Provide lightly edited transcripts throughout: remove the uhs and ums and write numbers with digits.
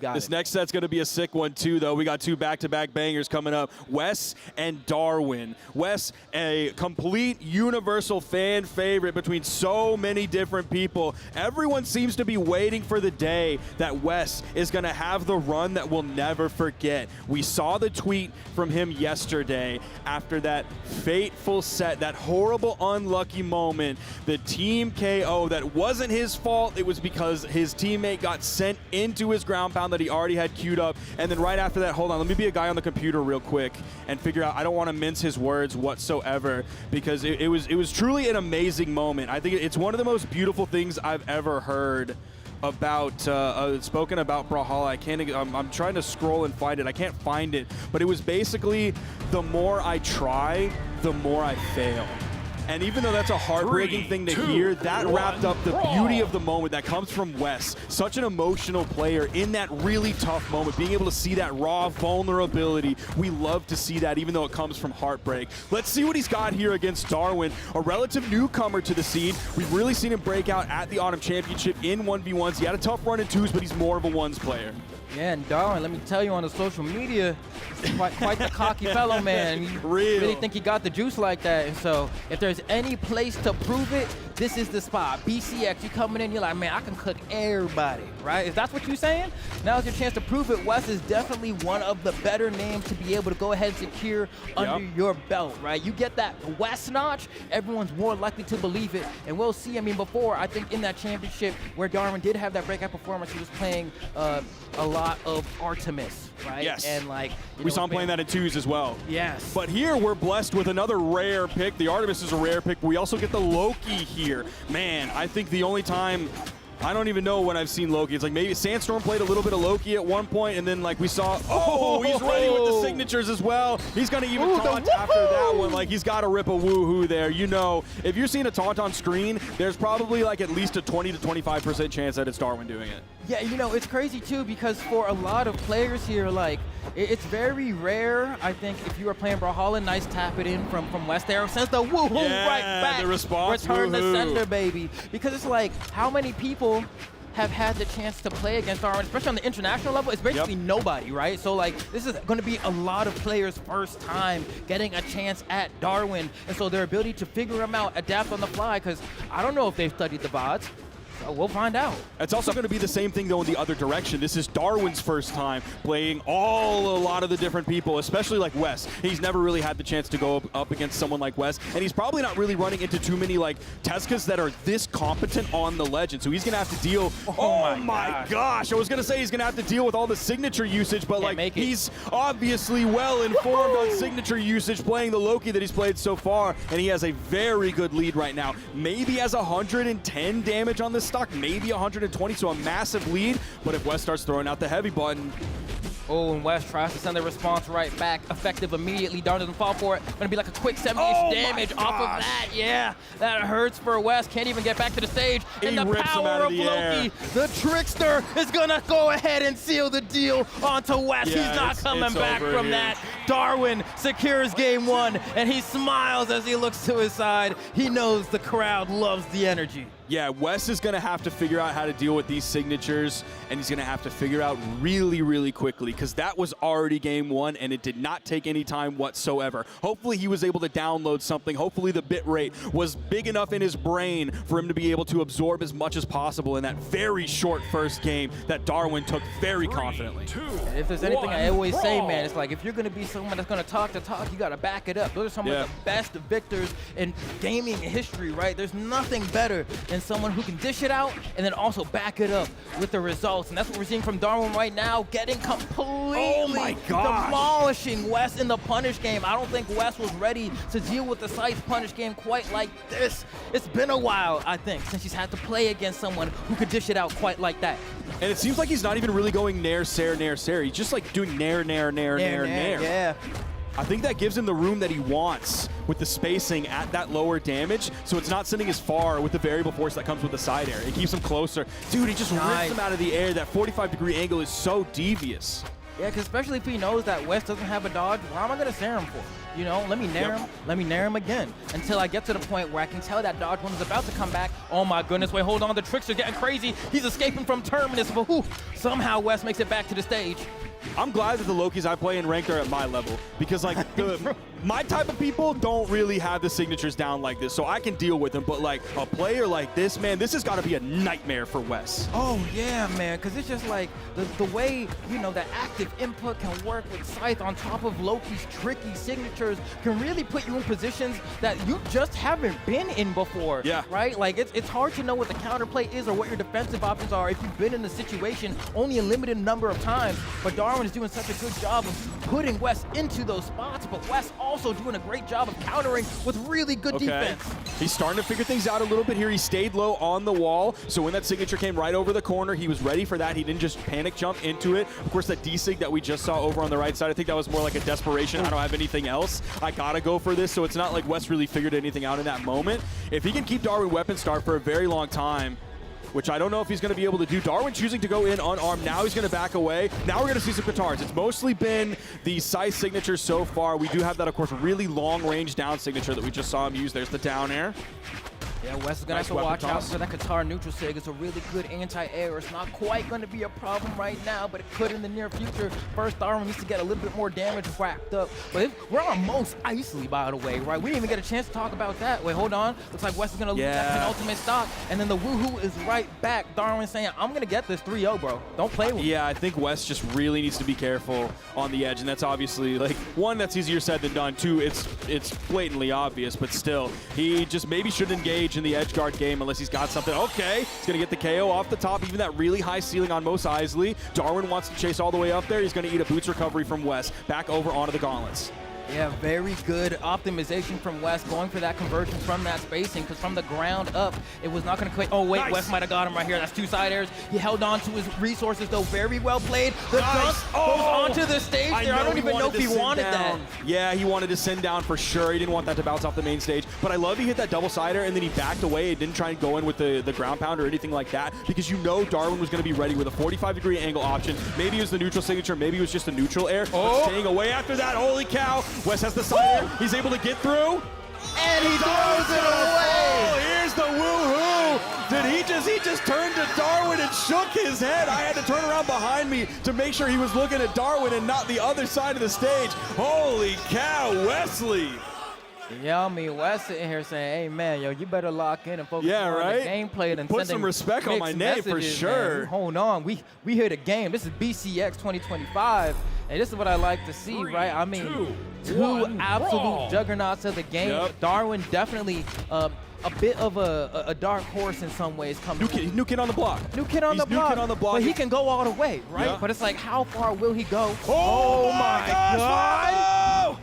got This next set's going to be a sick one, too, though. We got two back-to-back bangers coming up. Wes and Darwen. Wes, a complete universal fan favorite between so many different people. Everyone seems to be waiting for the day that Wes is going to have the run that we'll never forget. We saw the tweet from him yesterday after that fateful set, that horrible, unlucky moment. The team KO, that wasn't his fault. It was because his teammate got sent into his ground pound that he already had queued up. And then right after that, hold on, let me be a guy on the computer real quick and figure out, I don't want to mince his words whatsoever, because it was truly an amazing moment. I think it's one of the most beautiful things I've ever heard about spoken about Brawlhalla. I'm trying to scroll and find it. I can't find it, but it was basically, the more I try, the more I fail. And even though that's a heartbreaking thing to hear, that wrapped up the beauty of the moment that comes from Wes. Such an emotional player in that really tough moment, being able to see that raw vulnerability. We love to see that, even though it comes from heartbreak. Let's see what he's got here against Darwen, a relative newcomer to the scene. We've really seen him break out at the Autumn Championship in 1v1s. He had a tough run in 2s, but he's more of a 1s player. Yeah, and Darwen, let me tell you, on the social media, quite the cocky fellow, man. You really think he got the juice like that. And so if there's any place to prove it, this is the spot. BCX, you coming in, you're like, man, I can cook everybody, right? If that's what you're saying, now's your chance to prove it. Wes is definitely one of the better names to be able to go ahead and secure under your belt, right? You get that Wes notch, everyone's more likely to believe it. And we'll see, I mean, before, I think in that championship where Darwen did have that breakout performance, he was playing a lot of Artemis, right? Yes. And like, we saw him playing that in 2s as well. Yes. But here we're blessed with another rare pick. The Artemis is a rare pick. We also get the Loki here. Man, I think the only time, I don't even know when I've seen Loki. It's like maybe Sandstorm played a little bit of Loki at one point, and then like we saw, he's ready with the signatures as well. He's gonna even taunt after that one. Like, he's gotta rip a woohoo there. You know, if you're seeing a taunt on screen, there's probably like at least a 20 to 25% chance that it's Darwen doing it. Yeah, you know, it's crazy too, because for a lot of players here, like, it's very rare, I think, if you are playing Brawlhalla, nice tap it in from West there, sends the woohoo right back. The response, return woohoo. the sender, baby. Because it's like, how many people have had the chance to play against Darwen, especially on the international level? It's basically nobody, right? So like, this is going to be a lot of players' first time getting a chance at Darwen, and so their ability to figure him out, adapt on the fly, because I don't know if they've studied the VODs. We'll find out. It's also going to be the same thing, though, in the other direction. This is Darwen's first time playing a lot of the different people, especially like Wes. He's never really had the chance to go up against someone like Wes, and he's probably not really running into too many like Teskas that are this competent on the Legend. So he's going to have to deal. Oh my gosh. I was going to say he's going to have to deal with all the signature usage, but like he's obviously well informed on signature usage, playing the Loki that he's played so far, and he has a very good lead right now. Maybe has 110 damage on this stock, maybe 120, so a massive lead. But if Wes starts throwing out the heavy button, and Wes tries to send the response right back, effective immediately. Darwen doesn't fall for it. Gonna be like a quick 70-ish damage off of that. Yeah, that hurts for Wes. Can't even get back to the stage. And the power of Loki, the trickster, is gonna go ahead and seal the deal onto Wes. He's not coming back from that. Darwen secures game 1, and he smiles as he looks to his side. He knows the crowd loves the energy. Yeah, Wes is going to have to figure out how to deal with these signatures, and he's going to have to figure out really, really quickly, because that was already game 1, and it did not take any time whatsoever. Hopefully he was able to download something. Hopefully the bit rate was big enough in his brain for him to be able to absorb as much as possible in that very short first game that Darwen took very confidently. If there's anything I always say, man, it's like, if you're going to be someone that's going to talk the talk, you got to back it up. Those are some of the best victors in gaming history, right? There's nothing better than someone who can dish it out and then also back it up with the results. And that's what we're seeing from Darwen right now, getting completely demolishing Wes in the punish game. I don't think Wes was ready to deal with the Scythe punish game quite like this. It's been a while, I think, since he's had to play against someone who could dish it out quite like that. And it seems like he's not even really going nair, sair, nair, sair. He's just like doing nair, nair, nair, nair, nair. Yeah. I think that gives him the room that he wants with the spacing at that lower damage, so it's not sending as far with the variable force that comes with the side air. It keeps him closer. Dude, he just rips him out of the air. That 45-degree angle is so devious. Yeah, because especially if he knows that West doesn't have a dodge, why am I going to snare him for? You know, let me nair him, let me nair him again until I get to the point where I can tell that dodge one is about to come back. Oh my goodness, wait, hold on, the tricks are getting crazy. He's escaping from Terminus, but somehow West makes it back to the stage. I'm glad that the Lokis I play in ranked are at my level because like my type of people don't really have the signatures down like this, so I can deal with them. But like a player like this, man, this has got to be a nightmare for Wes. Oh yeah, man, because it's just like the way, you know, that active input can work with Scythe on top of Loki's tricky signatures can really put you in positions that you just haven't been in before. Yeah. Right? Like it's hard to know what the counterplay is or what your defensive options are if you've been in the situation only a limited number of times. But Darwen is doing such a good job of putting Wes into those spots, but Wes also doing a great job of countering with really good defense. He's starting to figure things out a little bit here. He stayed low on the wall, so when that signature came right over the corner, he was ready for that. He didn't just panic jump into it. Of course, that D-sig that we just saw over on the right side, I think that was more like a desperation. I don't have anything else. I gotta go for this, so it's not like Wes really figured anything out in that moment. If he can keep Darwen weapon start for a very long time, which I don't know if he's going to be able to do. Darwen choosing to go in unarmed. Now he's going to back away. Now we're going to see some Katars. It's mostly been the Scythe signatures so far. We do have that, of course, really long-range down signature that we just saw him use. There's the down air. Yeah, Wes is going to have to watch out for that Katar neutral sig. It's a really good anti-air. It's not quite going to be a problem right now, but it could in the near future. First, Darwen needs to get a little bit more damage racked up. But we're on most Isley, by the way, right? We didn't even get a chance to talk about that. Wait, hold on. Looks like Wes is going to lose that ultimate stock. And then the woohoo is right back. Darwen saying, I'm going to get this 3-0, bro. Don't play with me. Yeah, I think Wes just really needs to be careful on the edge. And that's obviously, like, one, that's easier said than done. Two, it's blatantly obvious. But still, he just maybe should engage in the edge guard game unless he's got something. Okay, he's going to get the KO off the top, even that really high ceiling on Mos Eisley. Darwen wants to chase all the way up there. He's going to eat a boots recovery from Wes. Back over onto the gauntlets. Yeah, very good optimization from Wes, going for that conversion from that spacing, because from the ground up, it was not going to quit. Oh, wait, nice. Wes might have got him right here. That's two side airs. He held on to his resources, though. Very well played. The dunk goes onto the stage there. I don't even know if he wanted that. Yeah, he wanted to send down for sure. He didn't want that to bounce off the main stage. But I love he hit that double side air, and then he backed away. He didn't try and go in with the ground pound or anything like that, because you know Darwen was going to be ready with a 45-degree angle option. Maybe it was the neutral signature. Maybe it was just a neutral air. But staying away after that. Holy cow. Wes has the side air. He's able to get through. And he throws it away. Oh, here's the woohoo. Did he just turned to Darwen and shook his head. I had to turn around behind me to make sure he was looking at Darwen and not the other side of the stage. Holy cow, Wesley. Yeah, I mean, Wes sitting here saying, hey, man, yo, you better lock in and focus on the gameplay and put some respect on my name for sure. Man. Hold on. We hit a game. This is BCX 2025, and this is what I like to see, right? I mean, two absolute juggernauts of the game. Darwen definitely a bit of a dark horse in some ways. New kid on the block. New kid on the block. But he can go all the way, right? Yeah. But it's like, how far will he go? Oh my God!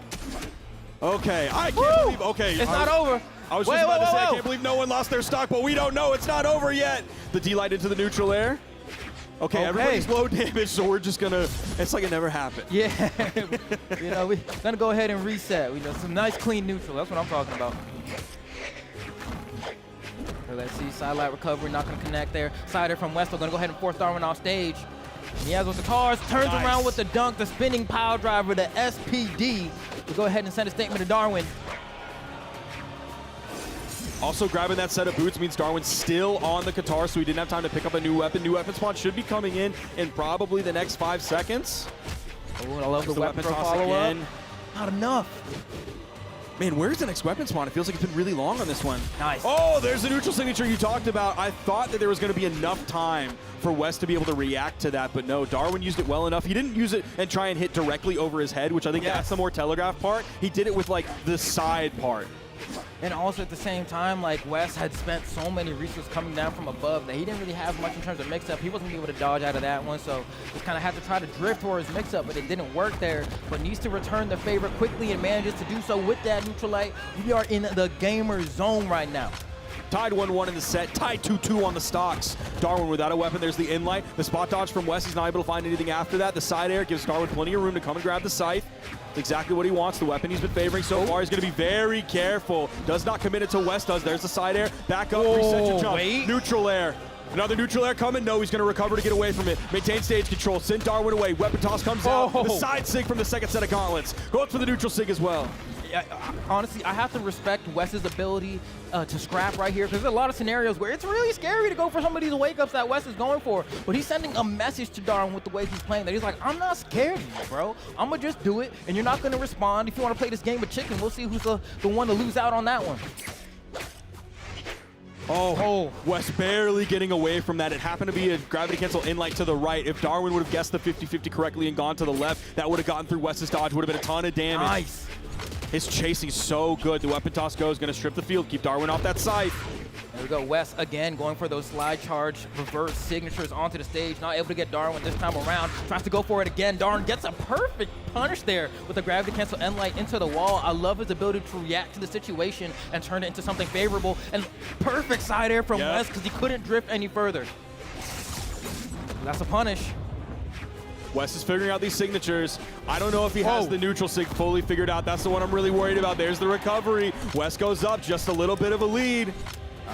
Okay, I can't believe. Okay, it's not over. I was just about to say, I can't believe no one lost their stock, but we don't know. It's not over yet. The D-light into the neutral air. Okay, everybody's low damage, so we're just gonna. It's like it never happened. Yeah, you know, we're gonna go ahead and reset. We got some nice clean neutral. That's what I'm talking about. Let's see, side light recovery, not gonna connect there. Side air from Westel, gonna go ahead and force Darwen off stage. He has with the cars, turns around with the dunk, the spinning pile driver, the SPD. We go ahead and send a statement to Darwen. Also grabbing that set of boots means Darwen's still on the Qatar, so he didn't have time to pick up a new weapon. New weapon spawn should be coming in probably the next 5 seconds. Oh, I love the weapon for follow-up. Not enough. Man, where's the next weapon spawn? It feels like it's been really long on this one. Nice. Oh, there's the neutral signature you talked about. I thought that there was going to be enough time for Wes to be able to react to that, but no, Darwen used it well enough. He didn't use it and try and hit directly over his head, which I think that's the more telegraphed part. He did it with, like, the side part. And also at the same time, like, Wes had spent so many resources coming down from above that he didn't really have much in terms of mix-up. He wasn't able to dodge out of that one, so just kind of had to try to drift for his mix-up, but it didn't work there. But needs to return the favor quickly and manages to do so with that neutral light. We are in the gamer zone right now. Tied 1-1 in the set, tied 2-2 on the stocks. Darwen without a weapon, there's the in-light. The spot dodge from Wes, he's not able to find anything after that. The side air gives Darwen plenty of room to come and grab the scythe. That's exactly what he wants, the weapon he's been favoring so far. He's going to be very careful. Does not commit it to Wes does. There's the side air. Back up, reset your jump. Neutral air. Another neutral air coming. No, he's going to recover to get away from it. Maintain stage control. Send Darwen away. Weapon toss comes out. The side sig from the second set of gauntlets. Go up for the neutral sig as well. Honestly, I have to respect Wes's ability to scrap right here, because there's a lot of scenarios where it's really scary to go for some of these wake-ups that Wes is going for. But he's sending a message to Darwen with the way he's playing that he's like, I'm not scared of you, bro. I'm going to just do it, and you're not going to respond. If you want to play this game of chicken, we'll see who's the one to lose out on that one. Oh, Wes barely getting away from that. It happened to be a gravity cancel inlight to the right. If Darwen would have guessed the 50-50 correctly and gone to the left, that would have gotten through Wes's dodge. Would have been a ton of damage. Nice. His chasing so good. The weapon toss goes, going to strip the field, keep Darwen off that side. There we go. Wes again going for those slide charge reverse signatures onto the stage. Not able to get Darwen this time around. Tries to go for it again. Darwen gets a perfect punish there with the gravity cancel end light into the wall. I love his ability to react to the situation and turn it into something favorable. And perfect side air from Wes because he couldn't drift any further. That's a punish. Wes is figuring out these signatures. I don't know if he has the neutral sig fully figured out. That's the one I'm really worried about. There's the recovery. Wes goes up, just a little bit of a lead.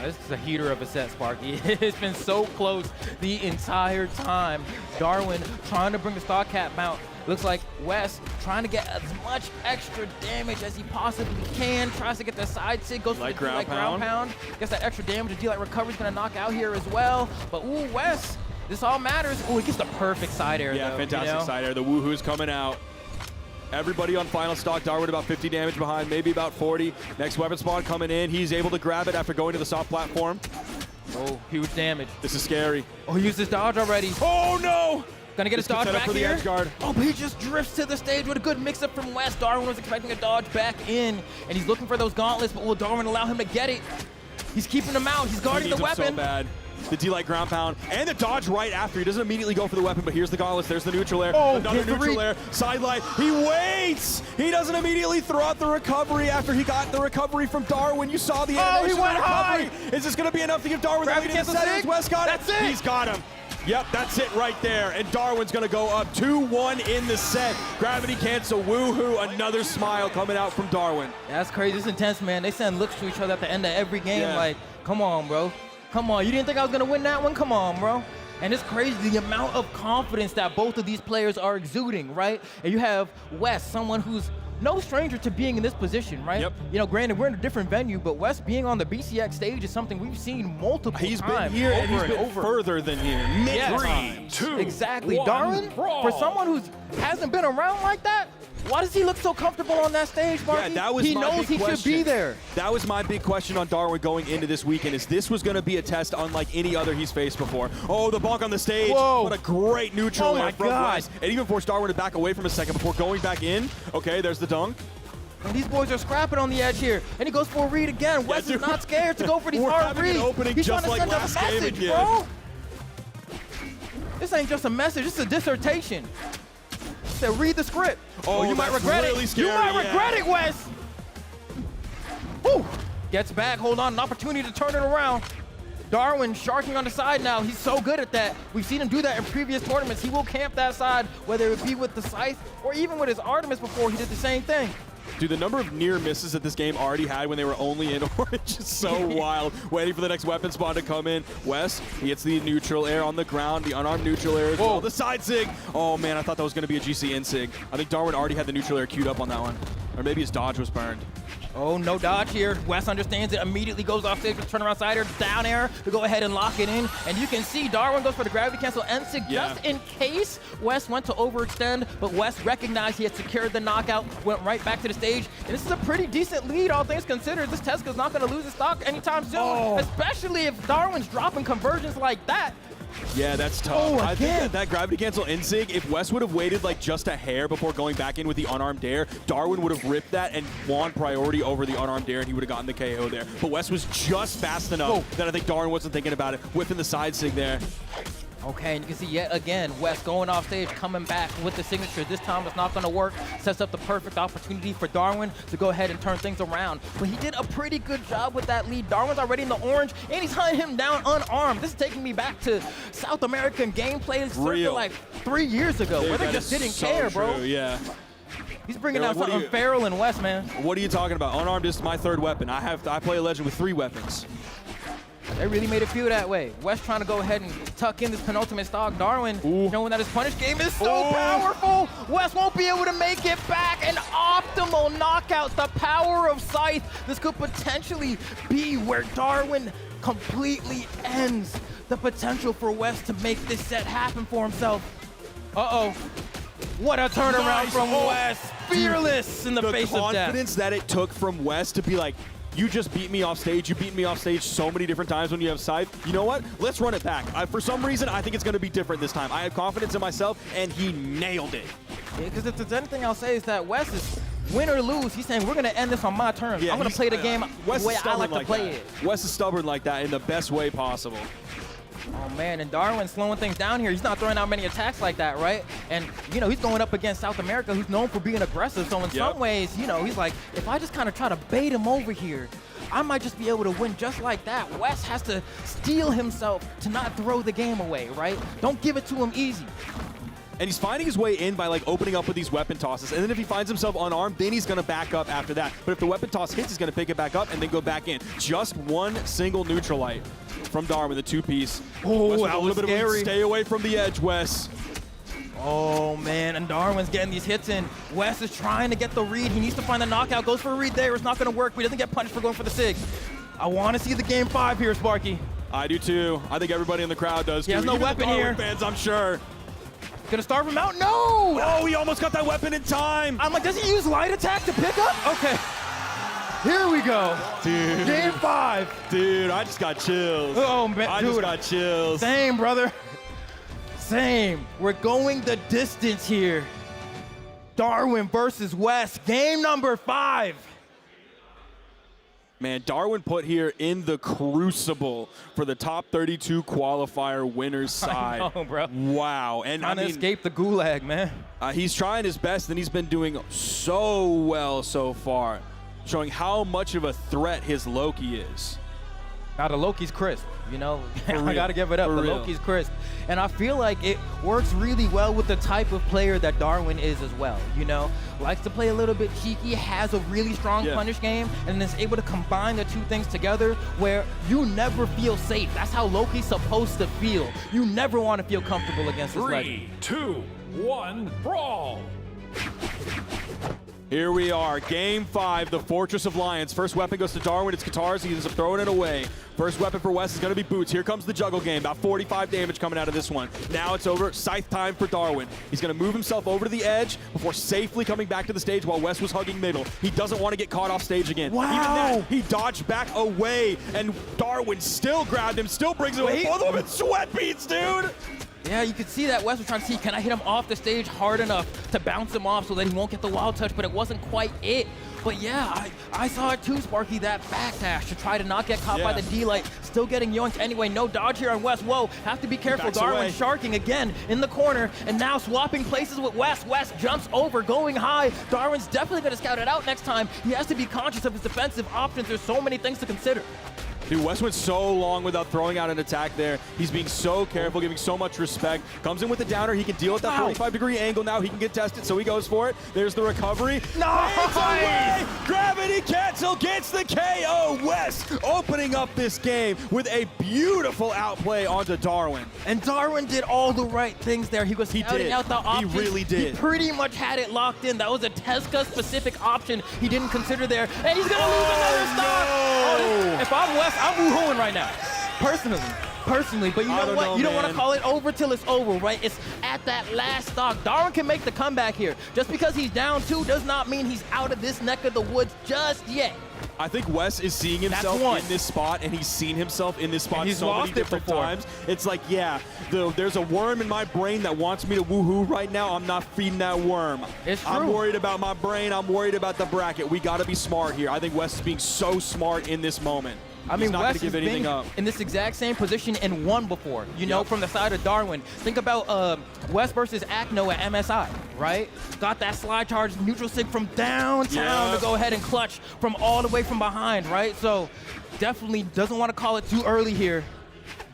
This is a heater of a set, Sparky. It's been so close the entire time. Darwen trying to bring the stock cap mount. Looks like Wes trying to get as much extra damage as he possibly can. Tries to get the side sig, goes for the D-Light ground pound. Gets that extra damage. The D-Light recovery is going to knock out here as well. But ooh, Wes, this all matters. Ooh, he gets the perfect side air, though, fantastic side air. The woohoo's coming out. Everybody on final stock. Darwen about 50 damage behind, maybe about 40. Next weapon spawn coming in. He's able to grab it after going to the soft platform. Oh, huge damage. This is scary. Oh, he used his dodge already. Oh, no! Gonna get his dodge back for the here. edge guard. Oh, but he just drifts to the stage with a good mix-up from Wes. Darwen was expecting a dodge back in, and he's looking for those gauntlets, but will Darwen allow him to get it? He's keeping him out. He's guarding the weapon. So bad. The D-Light ground pound and the dodge right after. He doesn't immediately go for the weapon, but here's the gauntlets. There's the neutral air. Oh, another neutral air. Sidelight. He waits. He doesn't immediately throw out the recovery after he got the recovery from Darwen. You saw the animation. He went recovery. high. Is this going to be enough to give Darwen the lead in the setters? Wes got it. That's it. He's got him. Yep, that's it right there. And Darwen's going to go up 2-1 in the set. Gravity cancel, woohoo. Another smile coming out from Darwen. That's crazy. It's intense, man. They send looks to each other at the end of every game. Like, come on, bro. Come on. You didn't think I was going to win that one? Come on, bro. And it's crazy the amount of confidence that both of these players are exuding, right? And you have Wes, someone who's no stranger to being in this position, right? Yep. You know, granted, we're in a different venue, but Wes being on the BCX stage is something we've seen multiple times. He's been here and he's been further than here. Many 3, 2, exactly. Darwen, for someone who hasn't been around like that, why does he look so comfortable on that stage, Marky? Yeah, that was he knows he should be there. That was my big question on Darwen going into this weekend, is this was going to be a test unlike any other he's faced before. Oh, the bonk on the stage. Whoa. What a great neutral air from Wes. And even forced Darwen to back away from a second before going back in. Okay, there's the dunk. And these boys are scrapping on the edge here. And he goes for a read again. Wes is not scared to go for these hard reads. He's trying to send a message, bro. This ain't just a message, this is a dissertation. He said, read the script. Oh, you might regret it. Scary, you might regret it, Wes. Woo. Gets back, hold on, an opportunity to turn it around. Darwen sharking on the side now. He's so good at that. We've seen him do that in previous tournaments. He will camp that side, whether it be with the Scythe or even with his Artemis before he did the same thing. Dude, the number of near misses that this game already had when they were only in orange is so wild. Waiting for the next weapon spawn to come in. Wes, he gets the neutral air on the ground, the unarmed neutral air as well. The side sig. Oh man, I thought that was going to be a GC in sig. I think Darwen already had the neutral air queued up on that one. Or maybe his dodge was burned. Oh, no dodge here. Wes understands it, immediately goes off stage with turnaround side air, down air to go ahead and lock it in. And you can see Darwen goes for the gravity cancel and sig just in case Wes went to overextend, but Wes recognized he had secured the knockout, went right back to the stage. And this is a pretty decent lead, all things considered. This Teska's not going to lose his stock anytime soon, especially if Darwen's dropping conversions like that. Yeah, that's tough. I think that gravity cancel insig, if Wes would have waited like just a hair before going back in with the unarmed dare, Darwen would have ripped that and won priority over the unarmed dare, and he would have gotten the KO there. But Wes was just fast enough that I think Darwen wasn't thinking about it, whipping the side sig there. Okay, and you can see yet again, Wes going off stage, coming back with the signature. This time it's not going to work. Sets up the perfect opportunity for Darwen to go ahead and turn things around. But he did a pretty good job with that lead. Darwen's already in the orange, and he's hunting him down unarmed. This is taking me back to South American gameplay circa like 3 years ago, where they just didn't care, bro. Yeah. He's bringing out something feral in Wes, man. What are you talking about? Unarmed is my third weapon. I play a legend with 3 weapons. They really made it feel that way. West trying to go ahead and tuck in this penultimate stock. Darwen showing that his punish game is so powerful. West won't be able to make it back. An optimal knockout. The power of Scythe. This could potentially be where Darwen completely ends the potential for West to make this set happen for himself. Uh-oh. What a turnaround from West. Fearless in the face of death. The confidence that it took from West to be like, you just beat me off stage. You beat me off stage so many different times when you have Scythe. You know what? Let's run it back. For some reason, I think it's going to be different this time. I have confidence in myself, and he nailed it. Because if there's anything I'll say is that West is win or lose. He's saying, we're going to end this on my terms. I'm going to play the game the way I like to play it. West is stubborn like that in the best way possible. Oh man, and Darwen's slowing things down here. He's not throwing out many attacks like that, right? And, you know, he's going up against South America, who's known for being aggressive. So in some ways, you know, he's like, if I just kind of try to bait him over here, I might just be able to win just like that. West has to steel himself to not throw the game away, right? Don't give it to him easy. And he's finding his way in by like opening up with these weapon tosses. And then if he finds himself unarmed, then he's gonna back up after that. But if the weapon toss hits, he's gonna pick it back up and then go back in. Just one single neutralite from Darwen, the two-piece. Oh, that was scary. Stay away from the edge, Wes. Oh man, and Darwen's getting these hits in. Wes is trying to get the read. He needs to find the knockout. Goes for a read there. It's not gonna work, but he doesn't get punished for going for the sig. I wanna see the game 5 here, Sparky. I do too. I think everybody in the crowd does too. He has no weapon here. Fans, I'm sure. Gonna starve him out? No! Oh, he almost got that weapon in time. I'm like, does he use light attack to pick up? Okay. Here we go. Dude. Game 5. Dude, I just got chills. Oh, man. I just got chills. Same, brother. Same. We're going the distance here. Darwen versus West. Game number 5. Man, Darwen put here in the crucible for the top 32 qualifier winners side. I know, bro. Wow. And trying to escape the gulag, man. He's trying his best, and he's been doing so well so far, showing how much of a threat his Loki is. Now, the Loki's crisp, you know? I got to give it up. The Loki's crisp. And I feel like it works really well with the type of player that Darwen is as well, you know? Likes to play a little bit cheeky, has a really strong punish game, and is able to combine the two things together where you never feel safe. That's how Loki's supposed to feel. You never want to feel comfortable against this legend. 3, 2, 1, brawl! Here we are, game 5, the Fortress of Lions. First weapon goes to Darwen, it's guitars, he ends up throwing it away. First weapon for West is gonna be boots. Here comes the juggle game, about 45 damage coming out of this one. Now it's over, Scythe time for Darwen. He's gonna move himself over to the edge before safely coming back to the stage while West was hugging middle. He doesn't want to get caught off stage again. Wow. Even that, he dodged back away, and Darwen still grabbed him, still brings it away. Both of them in sweat beads, dude! Yeah, you could see that West was trying to see, can I hit him off the stage hard enough to bounce him off so that he won't get the wild touch, but it wasn't quite it. But yeah, I saw it too, Sparky, that backdash to try to not get caught by the D-Light. Still getting yoinked anyway. No dodge here on West. Whoa, have to be careful. Darwen sharking again in the corner, and now swapping places with West. West jumps over, going high. Darwen's definitely going to scout it out next time. He has to be conscious of his defensive options. There's so many things to consider. Dude, West went so long without throwing out an attack there. He's being so careful, giving so much respect. Comes in with the downer. He can deal with that 45-degree angle now. He can get tested, so he goes for it. There's the recovery. Nice! Gravity cancel gets the KO. West opening up this game with a beautiful outplay onto Darwen. And Darwen did all the right things there. He was scouting out the options. He really did. He pretty much had it locked in. That was a Teska-specific option he didn't consider there. And he's going to lose another stock. No. If I'm West, I'm woohooing right now, personally. But you know what? You don't want to call it over till it's over, right? It's at that last stock. Darwen can make the comeback here. Just because he's down 2 does not mean he's out of this neck of the woods just yet. I think Wes is seeing himself in this spot, and he's seen himself in this spot so many different times. It's like, yeah, there's a worm in my brain that wants me to woohoo right now. I'm not feeding that worm. It's true. I'm worried about my brain. I'm worried about the bracket. We got to be smart here. I think Wes is being so smart in this moment. I mean, Wes has been in this exact same position and won before, you know, from the side of Darwen. Think about West versus Acno at MSI, right? Got that slide charge neutral sig from downtown to go ahead and clutch from all the way from behind, right? So definitely doesn't want to call it too early here.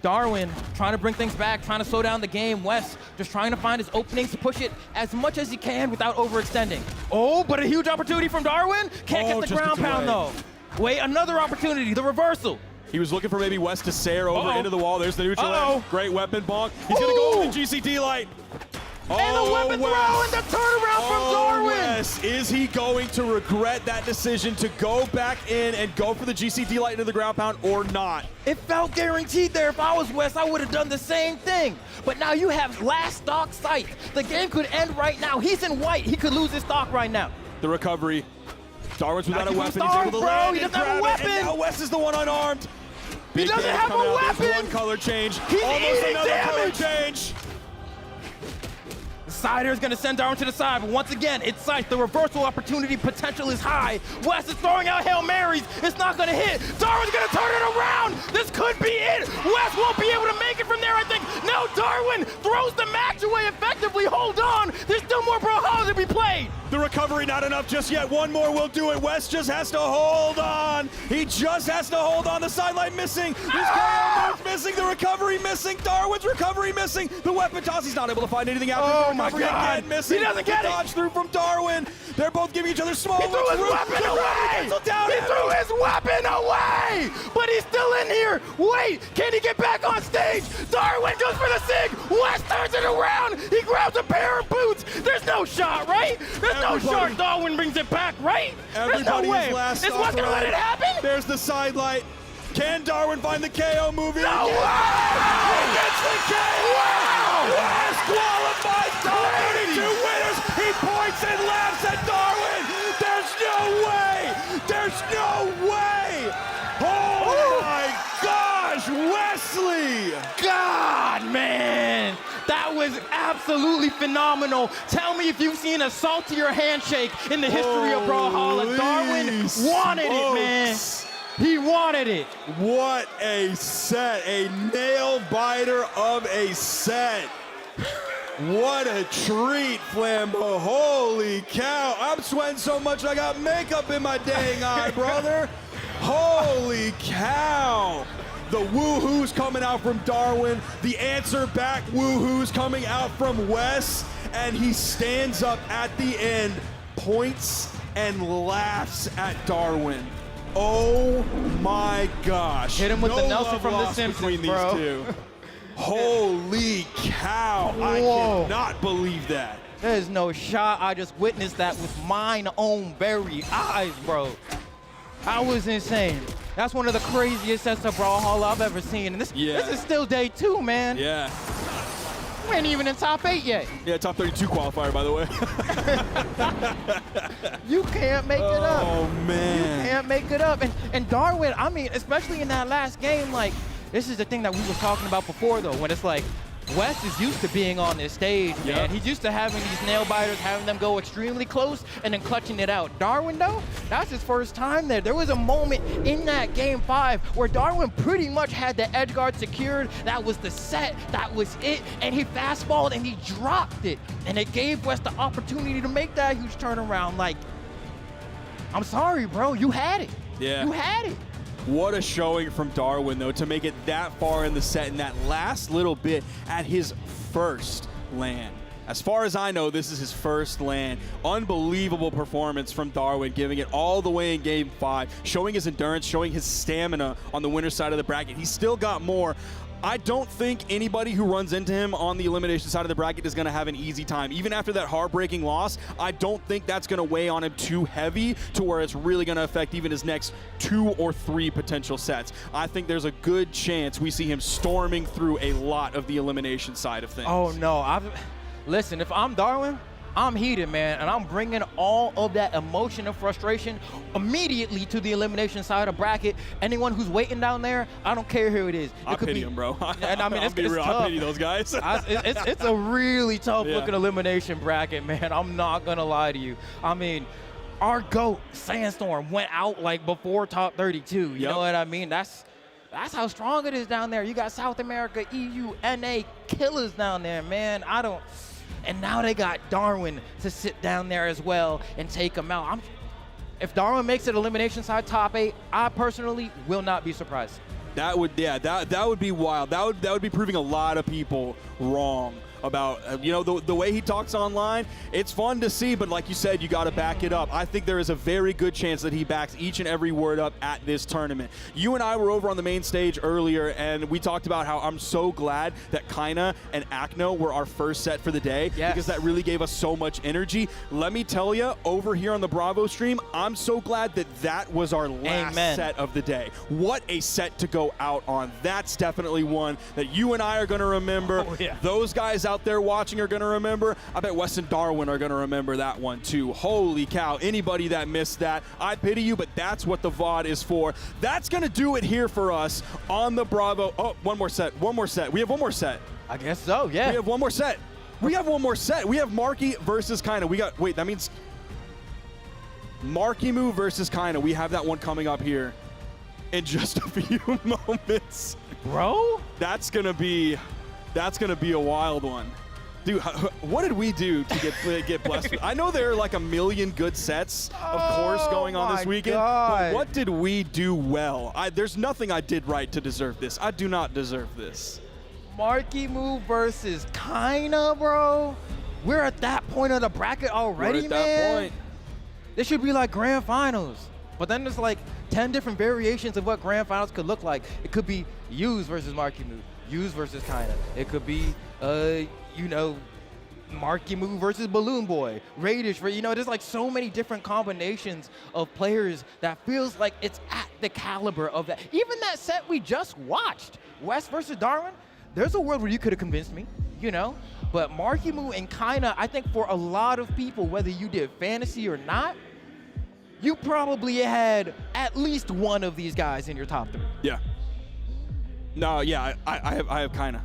Darwen trying to bring things back, trying to slow down the game. West just trying to find his openings to push it as much as he can without overextending. Oh, but a huge opportunity from Darwen. Can't get the ground pound though. Wait, another opportunity, the reversal. He was looking for maybe West to Sair over into the wall. There's the neutral edge. Great weapon bonk. He's going to go with the GCD light. And the weapon throw and the turnaround from Darwen. Yes. Is he going to regret that decision to go back in and go for the GCD light into the ground pound or not? It felt guaranteed there. If I was West, I would have done the same thing. But now you have last stock sight. The game could end right now. He's in white. He could lose his stock right now. The recovery. Darwen's without a weapon. He's able to land he and doesn't have a weapon. And now West is the one unarmed. He doesn't have a weapon. One color change. He's almost eating another color damage. change. The sider is going to send Darwen to the side, but once again, it's sight. The reversal opportunity potential is high. West is throwing out Hail Marys. It's not going to hit. Darwen's going to turn it around. This could be it. West won't be able to make it from there, I think. No, Darwen throws the match away effectively. Hold on. There's still more Brawlhalla to be played. The recovery not enough just yet. One more will do it. West just has to hold on. He just has to hold on. The sideline missing. His KO move's missing. The recovery missing. Darwen's recovery missing. The weapon toss. He's not able to find anything out. Oh my God. Again, missing. He doesn't get it. Dodge through from Darwen. They're both giving each other small He threw his weapon away! He threw his weapon away! But he's still in here! Wait! Can he get back on stage? Darwen goes for the sig! West turns it around! He grabs a pair of boots! There's no shot, right? There's no shot Darwen brings it back, right? There's no way! Is West gonna let it happen? There's the side light. Can Darwen find the KO move? No way! He gets the KO! Wow! West qualifies top 32 winners! He points and laughs at Darwen! There's no way! There's no way! Oh my gosh! Wesley! God, man! That was absolutely phenomenal. Tell me if you've seen a saltier handshake in the history of Brawlhalla. Darwen wanted it, man. He wanted it. What a set, a nail biter of a set. What a treat, Flambeau. Holy cow. I'm sweating so much I got makeup in my dang eye, brother. Holy cow. The woohoos coming out from Darwen. The answer back woohoos coming out from Wes. And he stands up at the end, points and laughs at Darwen. Oh my gosh. Hit him with the Nelson from The lost Simpsons, between these bro. two. Holy cow. I cannot believe that. There's no shot. I just witnessed that with mine own very eyes, bro. That was insane. That's one of the craziest sets of Brawlhalla I've ever seen. And this is still day 2, man. Yeah. We ain't even in top 8 yet. Yeah, top 32 qualifier, by the way. You can't make it up. Oh, man. You can't make it up. And Darwen, I mean, especially in that last game, like, this is the thing that we were talking about before, though, when it's like, West is used to being on this stage, man. He's used to having these nail biters, having them go extremely close and then clutching it out. Darwen, though, that's his first time there. There was a moment in that game 5 where Darwen pretty much had the edge guard secured. That was the set. That was it. And he fastballed and he dropped it. And it gave West the opportunity to make that huge turnaround. Like, I'm sorry, bro. You had it. Yeah. You had it. What a showing from Darwen, though, to make it that far in the set in that last little bit at his first LAN. As far as I know, this is his first LAN. Unbelievable performance from Darwen, giving it all the way in game 5, showing his endurance, showing his stamina on the winner's side of the bracket. He's still got more. I don't think anybody who runs into him on the elimination side of the bracket is going to have an easy time. Even after that heartbreaking loss, I don't think that's going to weigh on him too heavy to where it's really going to affect even his next 2 or 3 potential sets. I think there's a good chance we see him storming through a lot of the elimination side of things. Oh, no. Listen, if I'm Darwen, I'm heated, man, and I'm bringing all of that emotion and frustration immediately to the elimination side of bracket. Anyone who's waiting down there, I don't care who it is. I pity him, bro. And I mean, it's tough. I pity those guys. It's a really tough looking elimination bracket, man. I'm not gonna lie to you. I mean, our GOAT, Sandstorm, went out like before top 32. You know what I mean? That's how strong it is down there. You got South America, EU, NA killers down there, man. And now they got Darwen to sit down there as well and take him out. If Darwen makes it elimination side top 8, I personally will not be surprised. That would be wild. That would be proving a lot of people wrong about you know, the way he talks online. It's fun to see, but like you said, you got to back it up. I think there is a very good chance that he backs each and every word up at this tournament. You and I were over on the main stage earlier, and we talked about how I'm so glad that Kaina and Akno were our first set for the day, because that really gave us so much energy. Let me tell you, over here on the Bravo stream, I'm so glad that that was our last set of the day. What a set to go out on. That's definitely one that you and I are going to remember. Those guys out there watching are going to remember. I bet Wes and Darwen are going to remember that one too. Holy cow, anybody that missed that, I pity you, but that's what the VOD is for. That's going to do it here for us on the Bravo. Oh, one more set. We have one more set. I guess so, yeah. We have one more set. We have one more set. We have Marky versus Kaina. We got, wait, that means Markimu versus Kaina. We have that one coming up here in just a few moments. Bro? That's gonna be a wild one. Dude, what did we do to get blessed with? I know there are like a million good sets, of course, going on this weekend. But what did we do well? There's nothing I did right to deserve this. I do not deserve this. Markimu versus Kaina, bro. We're at that point of the bracket already, We're at that point. This should be like grand finals. But then there's like 10 different variations of what grand finals could look like. It could be Yuz versus Markimu, Yuz versus Kaina. It could be, you know, Markimu versus Balloon Boy, Radish, you know, there's like so many different combinations of players that feels like it's at the caliber of that. Even that set we just watched, Wes versus Darwen, there's a world where you could have convinced me, you know? But Markimu and Kaina, I think for a lot of people, whether you did fantasy or not, you probably had at least one of these guys in your top 3. Yeah. No, yeah, I have Kaina.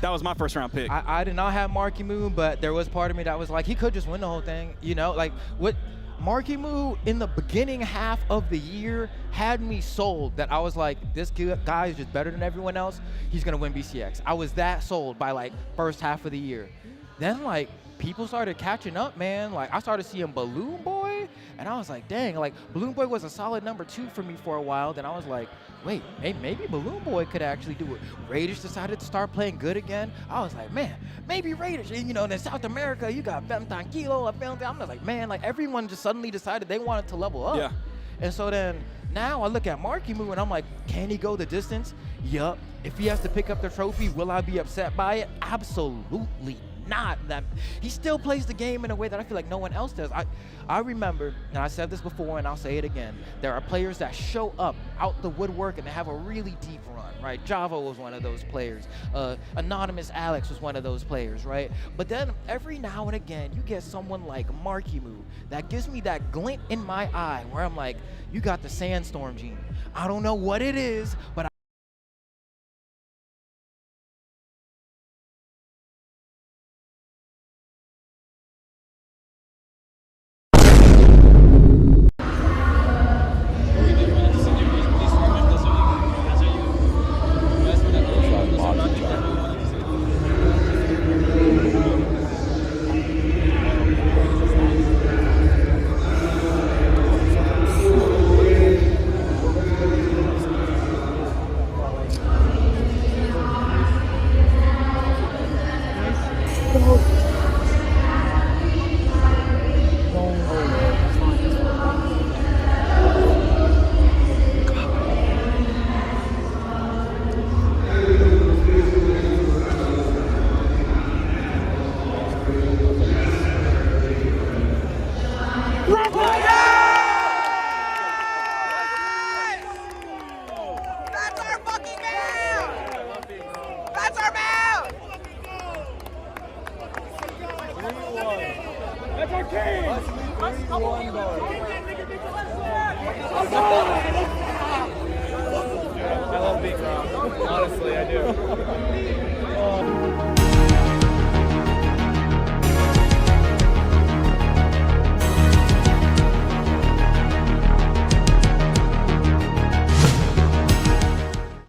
That was my first round pick. I did not have Markimu, but there was part of me that was like, he could just win the whole thing, you know? Like, what Markimu in the beginning half of the year had me sold that I was like, this guy is just better than everyone else. He's gonna win BCX. I was that sold by like first half of the year. Then like, people started catching up, man. Like, I started seeing Balloon Boy, and I was like, dang, like, Balloon Boy was a solid number 2 for me for a while. Then I was like, wait, maybe Balloon Boy could actually do it. Radish decided to start playing good again. I was like, man, maybe Radish. And, you know, in South America, you got Tranquilo. I'm just like, man, like, everyone just suddenly decided they wanted to level up. Yeah. And so then, now I look at Markimu, and I'm like, can he go the distance? Yup. If he has to pick up the trophy, will I be upset by it? Absolutely not. That he still plays the game in a way that I feel like no one else does. I remember, and I said this before and I'll say it again, there are players that show up out the woodwork and they have a really deep run, right? Java was one of those players. Anonymous Alex was one of those players, right? But then every now and again you get someone like Markimu that gives me that glint in my eye where I'm like, you got the sandstorm gene. I don't know what it is, but I love being wrong. Honestly, I do.